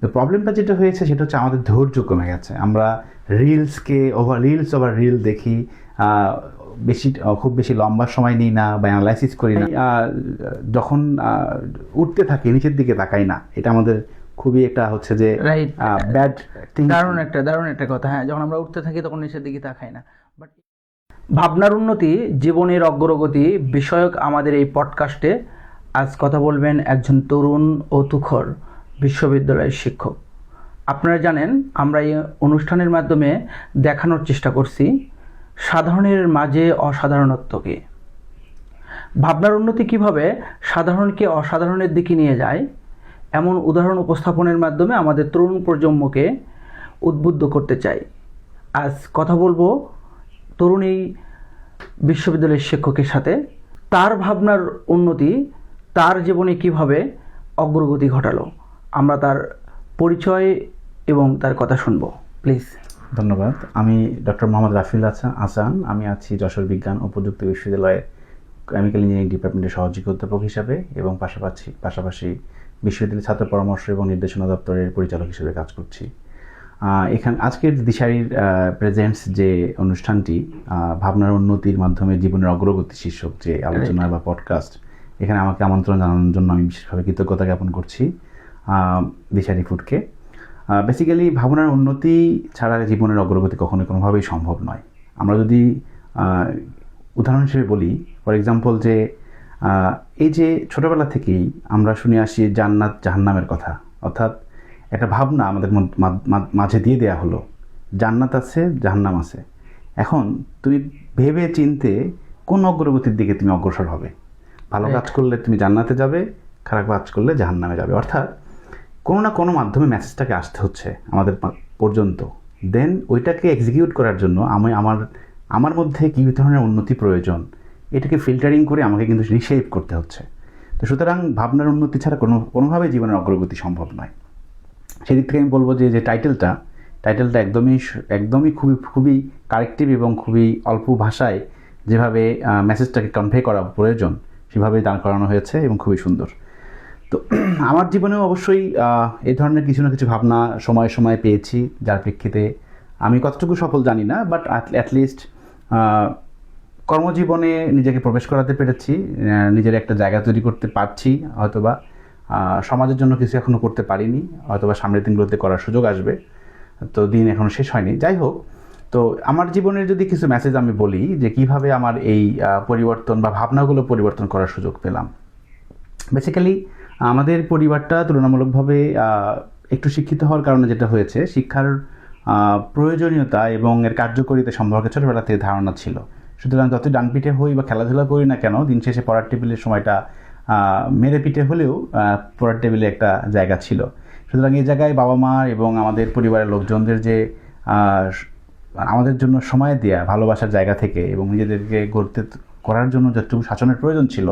তো প্রবলেমটা যেটা হয়েছে সেটা হচ্ছে আমাদের ধৈর্য কমে গেছে। আমরা রিলস ওভার রিল দেখি, খুব বেশি লম্বা সময় নিই না বা অ্যানালাইসিস করি না। যখন উঠতে থাকি নিচের দিকে তাকাই না, এটা আমাদের খুবই একটা হচ্ছে যে রাইট, ব্যাড থিং। দারুণ একটা কথা। হ্যাঁ, যখন আমরা উঠতে থাকি তখন নিচের দিকে তাকাই না। বাট ভাবনার উন্নতি, জীবনের অগ্রগতি বিষয়ক আমাদের এই পডকাস্টে আজ কথা বলবেন একজন তরুণ ও তুখর বিশ্ববিদ্যালয়ের শিক্ষক। আপনারা জানেন, আমরা এই অনুষ্ঠানের মাধ্যমে দেখানোর চেষ্টা করছি সাধারণের মাঝে অসাধারণত্বকে। ভাবনার উন্নতি কিভাবে সাধারণকে অসাধারণের দিকে নিয়ে যায়, এমন উদাহরণ উপস্থাপনের মাধ্যমে আমাদের তরুণ প্রজন্মকে উদ্বুদ্ধ করতে চাই। আজ কথা বলবো তরুণ এই বিশ্ববিদ্যালয়ের শিক্ষকের সাথে। তার ভাবনার উন্নতি তার জীবনে কিভাবে অগ্রগতি ঘটালো, আমরা তার পরিচয় এবং তার কথা শুনবো। প্লিজ। ধন্যবাদ। আমি ডক্টর মোহাম্মদ রাফিউল আহসান। আমি আছি যশোর বিজ্ঞান ও প্রযুক্তি বিশ্ববিদ্যালয়ের কেমিক্যাল ইঞ্জিনিয়ারিং ডিপার্টমেন্টের সহযোগী অধ্যাপক হিসাবে এবং পাশাপাশি বিশ্ববিদ্যালয়ের ছাত্র পরামর্শ এবং নির্দেশনা দপ্তরের পরিচালক হিসেবে কাজ করছি। আজকের দিশারির প্রেজেন্টস যে অনুষ্ঠানটি, ভাবনার উন্নতির মাধ্যমে জীবনের অগ্রগতি শীর্ষক যে আলোচনা বা পডকাস্ট, এখানে আমাকে আমন্ত্রণ জানানোর জন্য আমি বিশেষভাবে কৃতজ্ঞতা জ্ঞাপন করছি দিশারি ফুডকে। বেসিক্যালি ভাবনার উন্নতি ছাড়া জীবনের অগ্রগতি কোনোভাবেই সম্ভব নয়। আমরা যদি উদাহরণ হিসেবে বলি, ফর এক্সাম্পল, যে এই যে ছোটোবেলা থেকেই আমরা শুনে আসি জান্নাত জাহান্নামের কথা, অর্থাৎ একটা ভাবনা আমাদের মাঝে দিয়ে দেয়া হলো, জান্নাত আছে জাহান্নাম আছে। এখন তুমি ভেবে চিনতে কোন অগ্রগতির দিকে তুমি অগ্রসর হবে। ভালো কাজ করলে তুমি জান্নাতে যাবে, খারাপ কাজ করলে জাহান্নামে যাবে। অর্থাৎ কোনো না কোনো মাধ্যমে মেসেজটাকে আসতে হচ্ছে আমাদের পর্যন্ত। দেন ওইটাকে এক্সিকিউট করার জন্য আমার মধ্যে কী ধরনের উন্নতি প্রয়োজন, এটাকে ফিল্টারিং করে আমাকে কিন্তু রিশেপ করতে হচ্ছে। তো সুতরাং ভাবনার উন্নতি ছাড়া কোনোভাবেই জীবনের অগ্রগতি সম্ভব নয়। সেদিক থেকে আমি বলবো যে টাইটেলটা একদমই খুবই কারেক্টিভ এবং খুবই অল্প ভাষায় যেভাবে মেসেজটাকে কনভে করা প্রয়োজন সেভাবেই দাঁড় করানো হয়েছে এবং খুবই সুন্দর। তো আমার জীবনেও অবশ্যই এই ধরনের কিছু না কিছু ভাবনা সময়ে পেয়েছি, যার প্রেক্ষিতে আমি কতটুকু সফল জানি না, বাট অ্যাটলিস্ট কর্মজীবনে নিজেকে প্রবেশ করাতে পেরেছি, নিজের একটা জায়গা তৈরি করতে পারছি। হয়তোবা সমাজের জন্য কিছু এখনও করতে পারিনি, হয়তোবা সামনের দিনগুলোতে করার সুযোগ আসবে, তো দিন এখনও শেষ হয়নি। যাই হোক, তো আমার জীবনের যদি কিছু মেসেজ আমি বলি যে কিভাবে আমার এই পরিবর্তন বা ভাবনাগুলো পরিবর্তন করার সুযোগ পেলাম। বেসিক্যালি আমাদের পরিবারটা তুলনামূলকভাবে একটু শিক্ষিত হওয়ার কারণে যেটা হয়েছে, শিক্ষার প্রয়োজনীয়তা এবং এর কার্যকরিতা সম্পর্কে ছোটোবেলা থেকে ধারণা ছিল। সুতরাং যত ডানপিঠে হই বা খেলাধুলা করি না কেন, দিন শেষে পড়ার টেবিলের সময়টা মেরে পিঠে হলেও পড়ার টেবিলে একটা জায়গা ছিল। সুতরাং এই জায়গায় বাবা মা এবং আমাদের পরিবারের লোকজনদের যে আমাদের জন্য সময় দেয়া ভালোবাসার জায়গা থেকে এবং নিজেদেরকে করার জন্য যতটুকু শাসনের প্রয়োজন ছিল,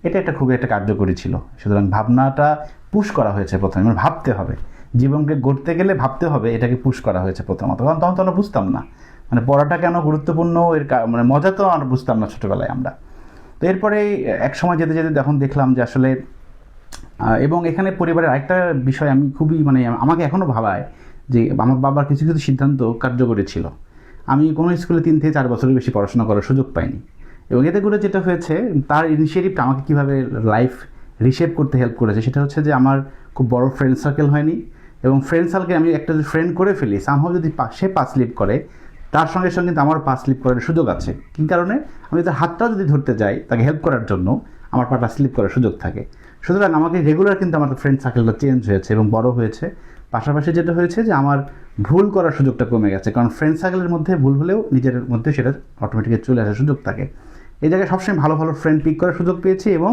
এটা খুবই একটা কার্যকরী ছিল। সুতরাং ভাবনাটা পুশ করা হয়েছে প্রথমে, মানে ভাবতে হবে, জীবনকে গড়তে গেলে ভাবতে হবে, এটাকে পুশ করা হয়েছে প্রথমত। কারণ তখন তো আমরা বুঝতাম না মানে পড়াটা কেন গুরুত্বপূর্ণ, মানে মজা তো আমরা বুঝতাম না ছোটোবেলায় আমরা। তো এরপরে এক সময় যেতে যেতে যখন দেখলাম যে আসলে, এবং এখানে পরিবারের আরেকটা বিষয় আমি খুবই আমাকে এখনও ভাবায় যে আমার বাবার কিছু কিছু সিদ্ধান্ত কার্যকরী ছিল। আমি কোনো স্কুলে 3 থেকে 4 বছরের বেশি পড়াশোনা করার সুযোগ পাইনি, এবং এতে করে যেটা হয়েছে, তার ইনিশিয়েটিভটা আমাকে কীভাবে লাইফ রিশেপ করতে হেল্প করেছে সেটা হচ্ছে যে আমার খুব বড় ফ্রেন্ড সার্কেল হয়নি, এবং ফ্রেন্ড সার্কেল আমি একটা যদি ফ্রেন্ড করে ফেলি, সামহাও যদি সে পা স্লিপ করে, তার সঙ্গে সঙ্গে কিন্তু আমার পা স্লিপ করার সুযোগ আছে। কী কারণে? আমি তার হাতটাও যদি ধরতে যাই তাকে হেল্প করার জন্য, আমার পাটা স্লিপ করার সুযোগ থাকে। সুতরাং আমাকে রেগুলার কিন্তু আমার ফ্রেন্ড সার্কেলটা চেঞ্জ হয়েছে এবং বড় হয়েছে। পাশাপাশি যেটা হয়েছে যে আমার ভুল করার সুযোগটা কমে গেছে, কারণ ফ্রেন্ড সার্কেলের মধ্যে ভুল হলেও নিজের মধ্যে সেটা অটোমেটিক্যালি চলে আসার সুযোগ থাকে। এই জায়গায় সবসময় ভালো ফ্রেন্ড পিক করার সুযোগ পেয়েছি, এবং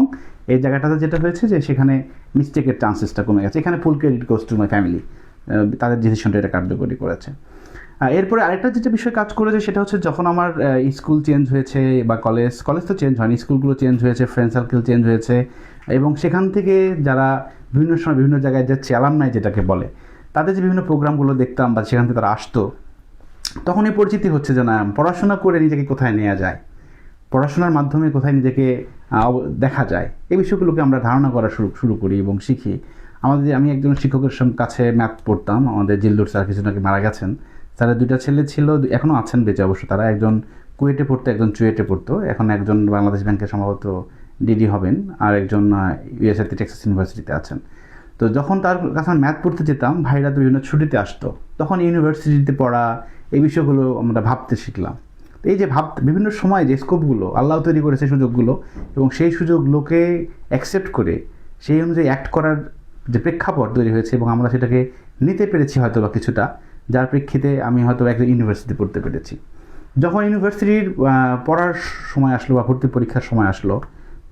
এই জায়গাটাতে যেটা হয়েছে যে সেখানে মিস্টেকের চান্সেসটা কমে গেছে। এখানে ফুল credit goes to my family, তাদের ডিসিশনটা এটা কার্যকরী করেছে। এরপরে আরেকটা যেটা বিষয় কাজ করেছে সেটা হচ্ছে, যখন আমার স্কুল চেঞ্জ হয়েছে বা কলেজ তো চেঞ্জ হয়নি, স্কুলগুলো চেঞ্জ হয়েছে, ফ্রেন্ড সার্কেল চেঞ্জ হয়েছে, এবং সেখান থেকে যারা বিভিন্ন সময় বিভিন্ন জায়গায় যাচ্ছে, অ্যালামনাই যেটাকে বলে, তাদের যে বিভিন্ন প্রোগ্রামগুলো দেখতাম বা সেখান থেকে তারা আসতো, তখন এই পরিচিতি হচ্ছে যে না, পড়াশোনা করে নিজেকে কোথায় নেওয়া যায়, পড়াশোনার মাধ্যমে কোথায় নিজেকে দেখা যায়, এই বিষয়গুলোকে আমরা ধারণা করা শুরু করি এবং শিখি। আমি একজন শিক্ষকের কাছে ম্যাথ পড়তাম, আমাদের জিল্লুর স্যার কিছুদিন আগে মারা গেছেন। স্যারের 2টা ছেলে ছিল, এখনও আছেন বেঁচে অবশ্য। তারা একজন কুয়েটে পড়তো, একজন চুয়েটে পড়তো। এখন একজন বাংলাদেশ ব্যাংকে সম্ভবত ডিডি হবেন, আর একজন ইউএসএতে টেক্সাস ইউনিভার্সিটিতে আছেন। তো যখন তার কাছে ম্যাথ পড়তে যেতাম, ভাইরা তো বিভিন্ন ছুটিতে আসতো, তখন ইউনিভার্সিটিতে পড়া এই বিষয়গুলো আমরা ভাবতে শিখলাম। তো এই যে বিভিন্ন সময় যে স্কোপগুলো আল্লাহ তৈরি করেছে, সুযোগগুলো, এবং সেই সুযোগগুলোকে অ্যাকসেপ্ট করে সেই অনুযায়ী অ্যাক্ট করার যে প্রেক্ষাপট তৈরি হয়েছে, এবং আমরা সেটাকে নিতে পেরেছি হয়তো বা কিছুটা, যার প্রেক্ষিতে আমি হয়তো একটা ইউনিভার্সিটি পড়তে পেরেছি। যখন ইউনিভার্সিটির পড়ার সময় আসলো বা ভর্তি পরীক্ষার সময় আসলো,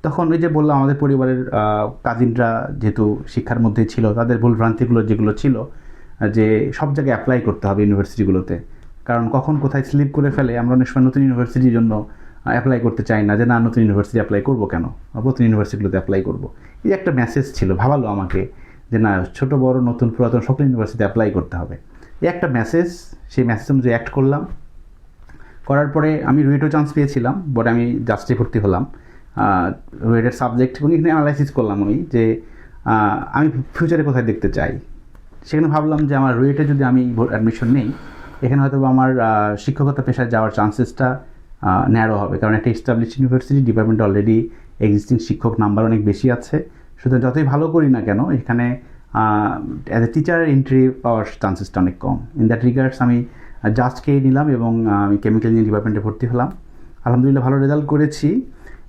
তখন ওই যে বললাম আমাদের পরিবারের কাজিনরা যেহেতু শিক্ষার মধ্যেই ছিল, তাদের ভুলভ্রান্তিগুলো যেগুলো ছিল যে সব জায়গায় অ্যাপ্লাই করতে হবে ইউনিভার্সিটিগুলোতে, কারণ কখন কোথায় স্লিপ করে ফেলে। আমরা অনেক সময় নতুন ইউনিভার্সিটির জন্য অ্যাপ্লাই করতে চাই না, যে না নতুন ইউনিভার্সিটি অ্যাপ্লাই করবো কেন, নতুন ইউনিভার্সিটিগুলোতে অ্যাপ্লাই করবো। এই একটা মেসেজ ছিল, ভাবালো আমাকে যে না, ছোট বড় নতুন পুরাতন সকল ইউনিভার্সিটি অ্যাপ্লাই করতে হবে। এই একটা মেসেজ, সেই মেসেজ অনুযায়ী অ্যাক্ট করলাম। করার পরে আমি রুয়েটও চান্স পেয়েছিলাম, বাট আমি জাস্টে ভর্তি হলাম। রুয়েটের সাবজেক্ট এবং এখানে অ্যানালাইসিস করলাম আমি যে আমি ফিউচারে কোথায় দেখতে চাই। সেখানে ভাবলাম যে আমার রুয়েটে যদি আমি অ্যাডমিশন নেই, এখানে হয়তো আমার শিক্ষকতা পেশায় যাওয়ার চান্সেসটা ন্যারো হবে, কারণ একটা establish university, department already existing শিক্ষক নাম্বার অনেক বেশি আছে। সুতরাং যতই ভালো করি না কেন, এখানে অ্যাজ এ টিচার এন্ট্রি পাওয়ার চান্সেসটা অনেক কম। ইন দ্যাট রিগার্ডস আমি জাস্টকেই নিলাম এবং আমি কেমিক্যাল ইঞ্জিনিয়ারিং ডিপার্টমেন্টে ভর্তি হলাম। আলহামদুলিল্লাহ ভালো রেজাল্ট করেছি।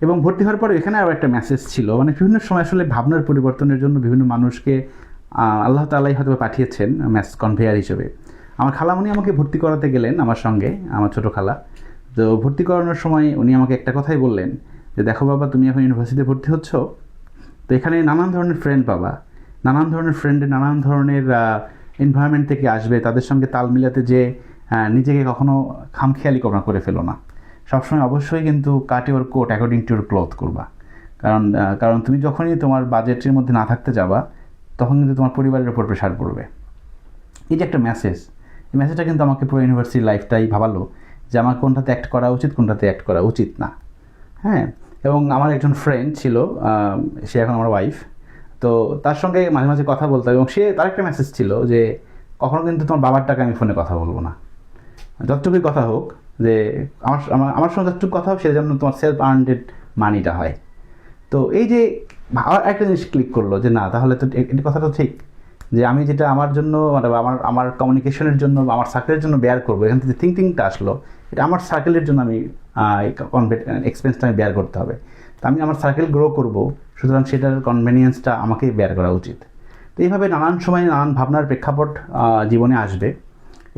এবং ভর্তি হওয়ার পরে এখানে আরও একটা মেসেজ ছিল, মানে বিভিন্ন সময় আসলে ভাবনার পরিবর্তনের জন্য বিভিন্ন মানুষকে আল্লাহ তাআলাই হয়তো পাঠিয়েছেন মেসেজ কনভেয়ার হিসেবে। আমার খালামণি আমাকে ভর্তি করাতে গেলেন আমার সঙ্গে, আমার ছোটো খালা। তো ভর্তি করানোর সময় উনি আমাকে একটা কথাই বললেন যে দেখো বাবা, তুমি এখন ইউনিভার্সিটিতে ভর্তি হচ্ছ, তো এখানে নানান ধরনের ফ্রেন্ড পাবা, নানান ধরনের ফ্রেন্ডে নানান ধরনের এনভায়রনমেন্ট থেকে আসবে। তাদের সঙ্গে তাল মিলাতে যে নিজেকে কখনো খামখেয়ালি করে ফেলো না। সবসময় অবশ্যই কিন্তু cut your coat according to your cloth করবা, কারণ তুমি যখনই তোমার বাজেটের মধ্যে না থাকতে যাবা, তখন কিন্তু তোমার পরিবারের উপর প্রেশার পড়বে। এই যে একটা মেসেজ, এই মেসেজটা কিন্তু আমাকে পুরো ইউনিভার্সিটি লাইফটাই ভাবালো যে আমার কোনটাতে অ্যাক্ট করা উচিত, কোনটাতে অ্যাক্ট করা উচিত না। হ্যাঁ, এবং আমার একজন ফ্রেন্ড ছিল, সে এখন আমার ওয়াইফ। তো তার সঙ্গে মাঝে মাঝে কথা বলতাম, এবং তার একটা মেসেজ ছিল যে কখনো কিন্তু তোমার বাবার টাকা আমি ফোনে কথা বলবো না, যতটুকুই কথা হোক, যে আমার সঙ্গে যতটুকু কথা হোক সেটা যেন তোমার সেলফ আর্নডেড মানিটা হয়। তো এই যে আমার একটা জিনিস ক্লিক করলো যে না, তাহলে তো এই কথাটা ঠিক, যে আমি যেটা আমার জন্য মানে আমার কমিউনিকেশনের জন্য বা আমার সার্কেলের জন্য বেয়ার করবো, এখান থেকে থিঙ্কিংটা আসলো, এটা আমার সার্কেলের জন্য আমি এক্সপেন্সটা আমি বেয়ার করতে হবে। তো আমি আমার সার্কেল গ্রো করব, সুতরাং সেটার কনভেনিয়েন্সটা আমাকেই বেয়ার করা উচিত। তো এইভাবে নানান সময় নানান ভাবনার প্রেক্ষাপট জীবনে আসবে,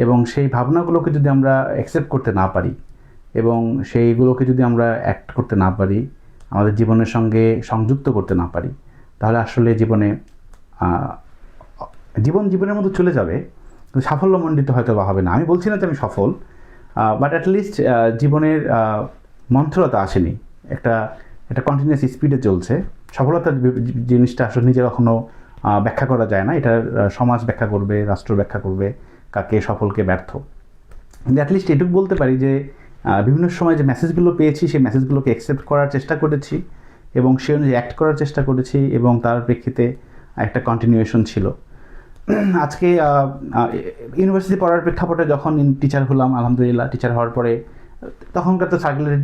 এবং সেই ভাবনাগুলোকে যদি আমরা অ্যাকসেপ্ট করতে না পারি এবং সেইগুলোকে যদি আমরা অ্যাক্ট করতে না পারি, আমাদের জীবনের সঙ্গে সংযুক্ত করতে না পারি, তাহলে আসলে জীবনের মতো চলে যাবে, কিন্তু সাফল্যমণ্ডিত হয়তো বা হবে না। আমি বলছি না যে আমি সফল, বাট অ্যাটলিস্ট জীবনের মন্থরতা আসেনি, একটা কন্টিনিউয়াস স্পিডে চলছে। সফলতার জিনিসটা আসলে নিজে কখনো ব্যাখ্যা করা যায় না, এটা সমাজ ব্যাখ্যা করবে, রাষ্ট্র ব্যাখ্যা করবে কাকে সফল কে ব্যর্থ। কিন্তু অ্যাটলিস্ট এটুকু বলতে পারি যে বিভিন্ন সময় যে মেসেজগুলো পেয়েছি, সেই মেসেজগুলোকে অ্যাকসেপ্ট করার চেষ্টা করেছি এবং সে অনুযায়ী অ্যাক্ট করার চেষ্টা করেছি, এবং তার প্রেক্ষিতে একটা কন্টিনিউয়েশন ছিল। আজকে ইউনিভার্সিটি পড়ার প্রেক্ষাপটে যখন টিচার হলাম, আলহামদুলিল্লাহ টিচার হওয়ার পরে তখনকার তো সার্কুলার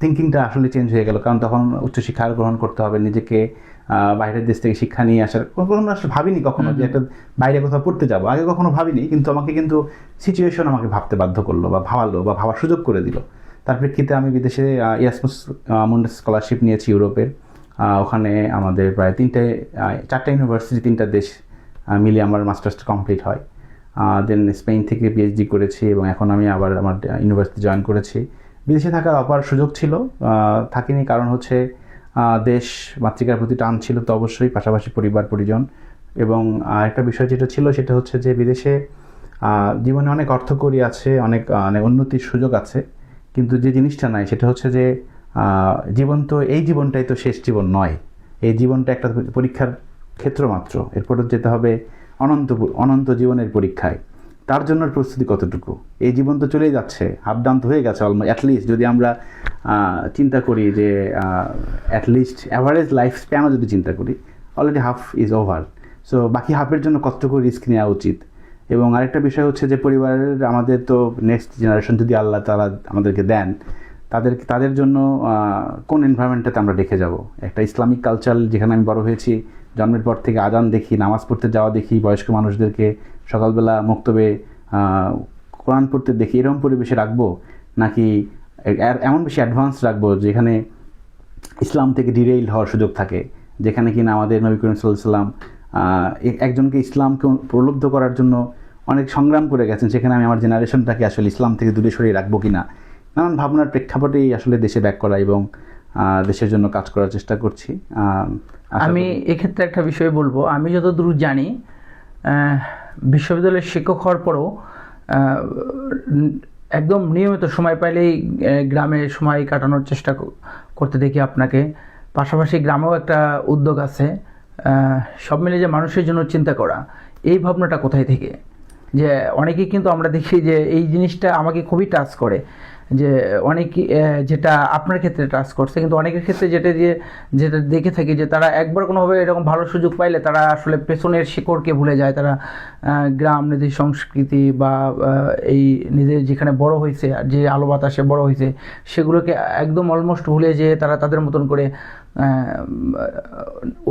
থিঙ্কিংটা আসলে চেঞ্জ হয়ে গেল, কারণ তখন উচ্চশিক্ষা গ্রহণ করতে হবে, নিজেকে বাইরের দেশ থেকে শিক্ষা নিয়ে আসার কখনো আসলে ভাবিনি কখনো যে একটা বাইরে কোথাও পড়তে যাবো, আগে কখনো ভাবিনি। কিন্তু কিন্তু সিচুয়েশন আমাকে ভাবতে বাধ্য করলো বা ভাবালো বা ভাবার সুযোগ করে দিল। তার প্রেক্ষিতে আমি বিদেশে এরাসমাস মুন্ডাস স্কলারশিপ নিয়েছি ইউরোপের। ওখানে আমাদের প্রায় 4টা ইউনিভার্সিটি 3টা দেশ মিলিয়ে আমার মাস্টার্সটা কমপ্লিট হয়। দেন স্পেন থেকে পিএইচডি করেছি, এবং এখন আমি আবার আমার ইউনিভার্সিটি জয়েন করেছি। বিদেশে থাকার অপার সুযোগ ছিল, থাকিনি, কারণ হচ্ছে দেশ মাতৃকার প্রতি টান ছিল তো অবশ্যই, পাশাপাশি পরিবার পরিজন। এবং একটা বিষয় যেটা ছিল সেটা হচ্ছে যে বিদেশে জীবনে অনেক অর্থকরী আছে, অনেক উন্নতির সুযোগ আছে, কিন্তু যে জিনিসটা নাই সেটা হচ্ছে যে এই জীবনটাই তো শেষ জীবন নয়। এই জীবনটা একটা পরীক্ষার ক্ষেত্র মাত্র, এরপরে যেতে হবে অনন্ত জীবনের পরীক্ষায়। তার জন্য প্রস্তুতি কতটুকু? এই জীবন তো চলেই যাচ্ছে, হাফ ডান তো হয়ে গেছে অলমোস্ট। অ্যাটলিস্ট যদি আমরা চিন্তা করি যে অ্যাটলিস্ট অ্যাভারেজ লাইফ স্প্যানও যদি চিন্তা করি, already half is over. So বাকি হাফের জন্য কতটুকু রিস্ক নেওয়া উচিত। এবং আরেকটা বিষয় হচ্ছে যে পরিবারের আমাদের তো নেক্সট জেনারেশন যদি আল্লাহ তাআলা আমাদেরকে দেন, তাদের জন্য কোন এনভায়রনমেন্টটাতে আমরা রেখে যাব। একটা ইসলামিক কালচার যেখানে আমি বড় হয়েছি, জন্মের পর থেকে আজান দেখি, নামাজ পড়তে যাওয়া দেখি, বয়স্ক মানুষদেরকে সকালবেলা মক্তবে কোরআন পড়তে দেখি, এরকম পরিবেশে রাখবো, নাকি এমন বেশি অ্যাডভান্স রাখবো যেখানে ইসলাম থেকে ডিরেইল হওয়ার সুযোগ থাকে, যেখানে কিনা আমাদের নবী করিম সাল্লাল্লাহু আলাইহি ওয়াসাল্লাম একজনকে ইসলামকে প্রলুব্ধ করার জন্য অনেক সংগ্রাম করে গেছেন, সেখানে আমি আমার জেনারেশনটাকে আসলে ইসলাম থেকে দূরে সরিয়ে রাখবো কিনা, নানান ভাবনার প্রেক্ষাপটেই আসলে দেশে ব্যাক করা এবং দেশের জন্য কাজ করার চেষ্টা করছি। আমি এক্ষেত্রে একটা বিষয় বলবো, আমি যতদূর জানি বিশ্ববিদ্যালয়ের শিক্ষক হওয়ার পরও একদম নিয়মিত সময় পাইলেই গ্রামে সময় কাটানোর চেষ্টা করতে দেখি আপনাকে। পাশাপাশি গ্রামেও একটা উদ্যোগ আছে সব মিলে যে মানুষের জন্য চিন্তা করা, এই ভাবনাটা কোথায় থেকে? যে অনেকেই কিন্তু আমরা দেখি যে এই জিনিসটা আমাকে খুবই টাচ করে, যে অনেকে যেটা আপনার ক্ষেত্রে টাচ করছে, কিন্তু অনেকের ক্ষেত্রে যেটা দেখে থাকি যে তারা একবার কোনোভাবে এরকম ভালো সুযোগ পাইলে তারা আসলে পেছনের শিকড়কে ভুলে যায়। তারা গ্রাম, নিজের সংস্কৃতি বা এই নিজের যেখানে বড় হয়েছে, যে আলো বাতাসে বড় হয়েছে, সেগুলোকে একদম অলমোস্ট ভুলে যেয়ে তারা তাদের মতন করে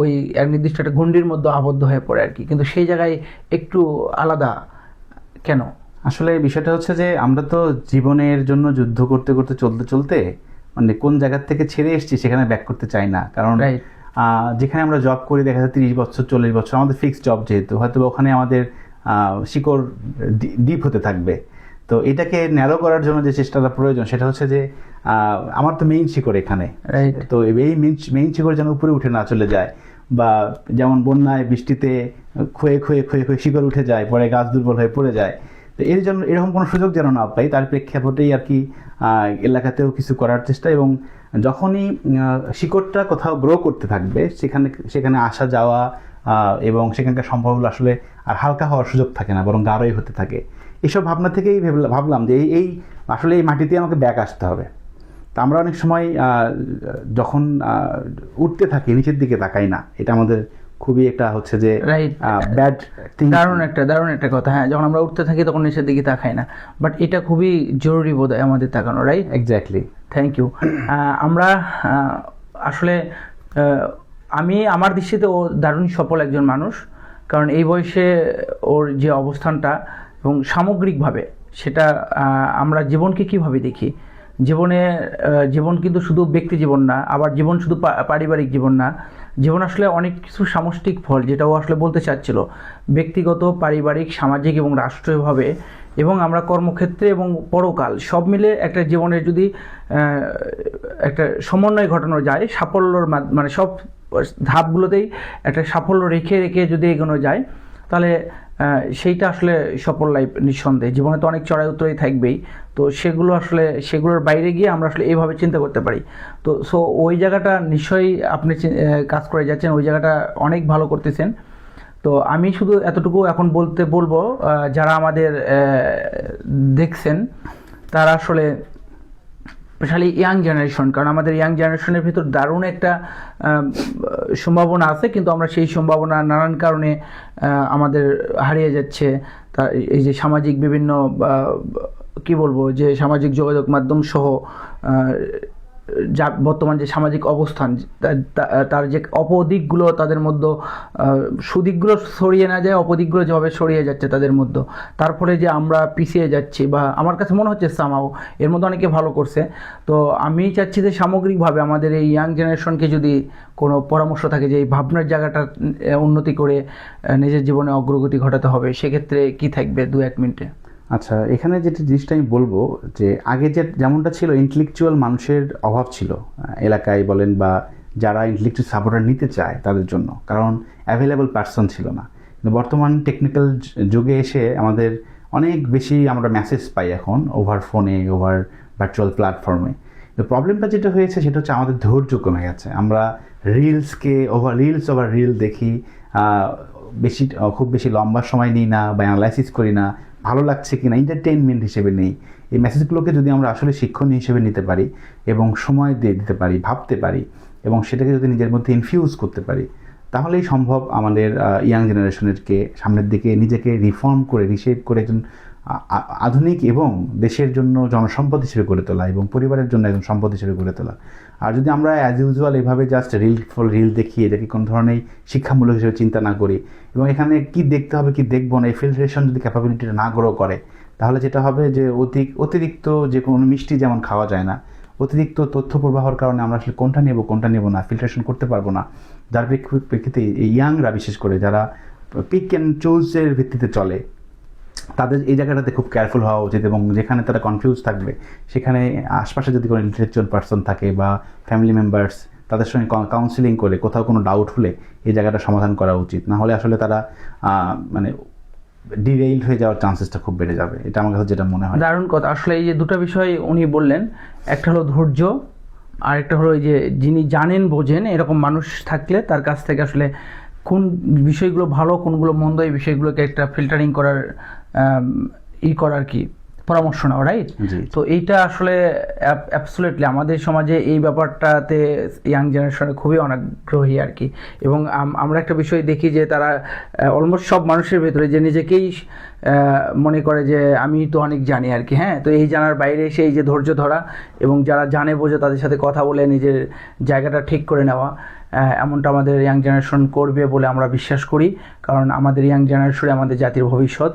ওই এক নির্দিষ্ট একটা গণ্ডির মধ্যে আবদ্ধ হয়ে পড়ে আর কি। কিন্তু সেই জায়গায় একটু আলাদা কেন? আসলে বিষয়টা হচ্ছে যে আমরা তো জীবনের জন্য যুদ্ধ করতে করতে চলতে মানে কোন জায়গার থেকে ছেড়ে এসেছি সেখানে ব্যাক করতে চাই না। কারণ যেখানে আমরা জব করি দেখা যায় 30 বছর 40 বছর আমাদের ফিক্সড জব, যেহেতু হয়তো ওখানে আমাদের শিকড় ডিপ হতে থাকবে। তো এটাকে ন্যারো করার জন্য যে চেষ্টাটা প্রয়োজন সেটা হচ্ছে যে আমার তো মেইন শিকড় এখানে, তো এই মেইন শিকড় যেন উপরে উঠে না চলে যায়, বা যেমন বন্যায় বৃষ্টিতে ক্ষয়ে ক্ষয়ে ক্ষয়ে ক্ষয়ে শিকড় উঠে যায়, পরে গাছ দুর্বল হয়ে পড়ে যায়। তো এর জন্য এরকম কোনো সুযোগ যেন না পাই, তার প্রেক্ষাপটেই আর কি এলাকাতেও কিছু করার চেষ্টা। এবং যখনই শিকড়টা কোথাও গ্রো করতে থাকবে সেখানে আসা যাওয়া এবং সেখানকার সম্ভাবনা আসলে আর হালকা হওয়ার সুযোগ থাকে না, বরং গাঢ়ই হতে থাকে। এসব ভাবনা থেকেই ভাবলাম যে এই আসলে এই মাটিতে আমাকে ব্যাক আসতে হবে। তা আমরা অনেক সময় যখন উঠতে থাকি নিচের দিকে তাকাই না, এটা আমাদের খুবই একটা হচ্ছে যে ব্যাড থিং। দারুণ একটা কথা। হ্যাঁ, যখন আমরা উঠতে থাকি তখন নিচের দিকে তাকাই না, বাট এটা খুবই জরুরি বোধ হয় আমাদের তাকানো, রাইট? Exactly, thank you. আমরা আসলে আমি আমার দৃষ্টিতে ও দারুণ সফল একজন মানুষ, কারণ এই বয়সে ওর যে অবস্থানটা এবং সামগ্রিকভাবে সেটা আমরা জীবনকে কিভাবে দেখি। জীবন কিন্তু শুধু ব্যক্তি জীবন না, আবার জীবন শুধু পারিবারিক জীবন না, জীবন আসলে অনেক কিছু সামষ্টিক ফল, যেটা ও আসলে বলতে চাচ্ছিল। ব্যক্তিগত, পারিবারিক, সামাজিক এবং রাষ্ট্রীয়ভাবে, এবং আমরা কর্মক্ষেত্রে এবং পরকাল সব মিলে একটা জীবনের যদি একটা সমন্বয় ঘটানো যায়, সাফল্যর মানে সব ধাপগুলোতেই একটা সাফল্য রেখে রেখে যদি এগোনো যায়, তাহলে সেইটা আসলে সফল লাইফ নিঃসন্দেহে। জীবনে তো অনেক চড়াই উত্তরাই থাকবেই, তো সেগুলোর বাইরে গিয়ে আমরা আসলে এইভাবে চিন্তা করতে পারি। তো সো ওই জায়গাটা নিশ্চয়ই আপনি কাজ করে যাচ্ছেন, ওই জায়গাটা অনেক ভালো করতেছেন। তো আমি শুধু এতটুকু এখন বলবো, যারা আমাদের দেখছেন তারা আসলে স্পেশালি ইয়াং জেনারেশন, কারণ আমাদের ইয়াং জেনারেশনের ভিতর দারুণ একটা সম্ভাবনা আছে, কিন্তু আমরা সেই সম্ভাবনা নানান কারণে আমাদের হারিয়ে যাচ্ছে। তা এই যে সামাজিক বিভিন্ন কি বলবো, যে সামাজিক যোগাযোগ মাধ্যম সহ যা বর্তমান যে সামাজিক অবস্থান, তার যে অপদিকগুলো তাদের মধ্যে, সুদিকগুলো ছড়িয়ে না যায়, অপদিকগুলো যেভাবে ছড়িয়ে যাচ্ছে তাদের মধ্যে, তার ফলে যে আমরা পিছিয়ে যাচ্ছি, বা আমার কাছে মনে হচ্ছে সামাও এর মধ্যে অনেকে ভালো করছে। তো আমি চাচ্ছি যে সামগ্রিকভাবে আমাদের এই ইয়াং জেনারেশনকে যদি কোনো পরামর্শ থাকে যে এই ভাবনার জায়গাটা উন্নতি করে নিজের জীবনে অগ্রগতি ঘটাতে হবে, সেক্ষেত্রে কি থাকবে 2-1 মিনিটে? আচ্ছা, এখানে যেটা জিনিসটা আমি বলবো যে আগে যেমনটা ছিল, ইন্টেলেকচুয়াল মানুষের অভাব ছিল এলাকায় বলেন, বা যারা ইন্টেলেকচুয়াল সাপোর্টার নিতে চায় তাদের জন্য, কারণ অ্যাভেলেবল পার্সন ছিল না। কিন্তু বর্তমান টেকনিক্যাল যুগে এসে আমাদের অনেক বেশি আমরা মেসেজ পাই এখন ওভার ফোনে, ওভার ভার্চুয়াল প্ল্যাটফর্মে। তো প্রবলেমটা যেটা হয়েছে সেটা হচ্ছে আমাদের ধৈর্য কমে গেছে। আমরা রিলস ওভার রিল দেখি, খুব বেশি লম্বা সময় নিই না, বা অ্যানালাইসিস করি না, ভালো লাগছে কিনা এন্টারটেইনমেন্ট হিসেবে নেই। এই মেসেজগুলোকে যদি আমরা আসলে শিক্ষণীয় হিসেবে নিতে পারি এবং সময় দিয়ে দিতে পারি, ভাবতে পারি, এবং সেটাকে যদি নিজের মধ্যে ইনফিউজ করতে পারি, তাহলেই সম্ভব আমাদের ইয়াং জেনারেশনেরকে সামনের দিকে নিজেকে রিফর্ম করে রিশেপ করে একজন আধুনিক এবং দেশের জন্য জনসম্পদ হিসেবে গড়ে তোলা এবং পরিবারের জন্য একজন সম্পদ হিসেবে গড়ে তোলা। আর যদি আমরা অ্যাজ ইউজুয়াল এভাবে জাস্ট রিল দেখিয়ে এটাকে কোনো ধরনের শিক্ষামূলক হিসেবে চিন্তা না করি এবং এখানে কি দেখতে হবে কি দেখবো না এই ফিল্টারেশন যদি ক্যাপাবিলিটিটা না গ্রো করে, তাহলে যেটা হবে যে অতিরিক্ত যে কোনো মিষ্টি যেমন খাওয়া যায় না, অতিরিক্ত তথ্য প্রবাহর কারণে আমরা আসলে কোনটা নেব না ফিল্টারেশন করতে পারবো না। যার প্রেক্ষিতে এই ইয়াংরা বিশেষ করে যারা পিক অ্যান্ড চুজের ভিত্তিতে চলে, তাদের এই জায়গাটাতে খুব কেয়ারফুল হওয়া উচিত এবং যেখানে তারা কনফিউজ থাকবে সেখানে আশপাশে যদি কোনো ইন্টেলেকচুয়াল পার্সন থাকে বা ফ্যামিলি মেম্বার্স, তাদের সঙ্গে কাউন্সিলিং করে কোথাও কোনো ডাউট হলে এই জায়গাটা সমাধান করা উচিত। না হলে আসলে তারা মানে ডিরেইল হয়ে যাওয়ার চান্সেসটা খুব বেড়ে যাবে, এটা আমার কাছে যেটা মনে হয়। দারুণ কথা। আসলে এই যে দুটো বিষয় উনি বললেন, একটা হলো ধৈর্য, আর একটা হলো এই যে যিনি জানেন বোঝেন এরকম মানুষ থাকলে তার কাছ থেকে আসলে কোন বিষয়গুলো ভালো কোনগুলো মন্দ এই বিষয়গুলোকে একটা ফিল্টারিং করার করার কি পরামর্শ নেওয়া, রাইট? তো এইটা আসলে অ্যাবসলিউটলি আমাদের সমাজে এই ব্যাপারটাতে ইয়াং জেনারেশনে খুবই অনাগ্রহী আর কি। এবং আমরা একটা বিষয় দেখি যে তারা অলমোস্ট সব মানুষের ভেতরে যে নিজেকেই মনে করে যে আমি তো অনেক জানি আর কি। হ্যাঁ, তো এই জানার বাইরে এসে এই যে ধৈর্য ধরা এবং যারা জানে বোঝে তাদের সাথে কথা বলে নিজের জায়গাটা ঠিক করে নেওয়া, এমনটা আমাদের ইয়াং জেনারেশন করবে বলে আমরা বিশ্বাস করি। কারণ আমাদের ইয়াং জেনারেশনে আমাদের জাতির ভবিষ্যৎ।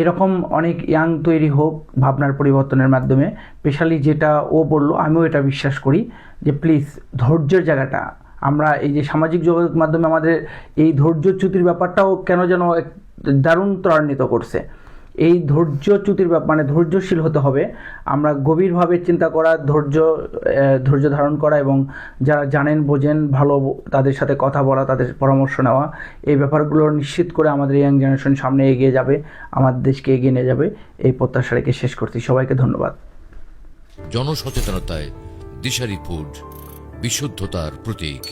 এরকম অনেক ইয়াং তৈরি হোক ভাবনার পরিবর্তনের মাধ্যমে। স্পেশালি যেটা ও বললো আমিও এটা বিশ্বাস করি যে প্লিজ ধৈর্যের জায়গাটা, আমরা এই যে সামাজিক যোগাযোগ মাধ্যমে আমাদের এই ধৈর্যচ্যুতির ব্যাপারটাও কেন যেন দারুণ ত্বরান্বিত করছে। এই ধৈর্যচ্যুতির ব্যাপার মানে ধৈর্যশীল হতে হবে, আমরা গভীরভাবে চিন্তা করা, ধৈর্য ধারণ করা এবং যারা জানেন বোঝেন ভালো তাদের সাথে কথা বলা, তাদের পরামর্শ নেওয়া, এই ব্যাপারগুলো নিশ্চিত করে আমাদের ইয়াং জেনারেশন সামনে এগিয়ে যাবে, আমাদের দেশকে এগিয়ে নিয়ে যাবে। এই প্রত্যাশা রেখে শেষ করছি। সবাইকে ধন্যবাদ। জনসচেতনতায় দিশারি ফুড, বিশুদ্ধতার প্রতীক।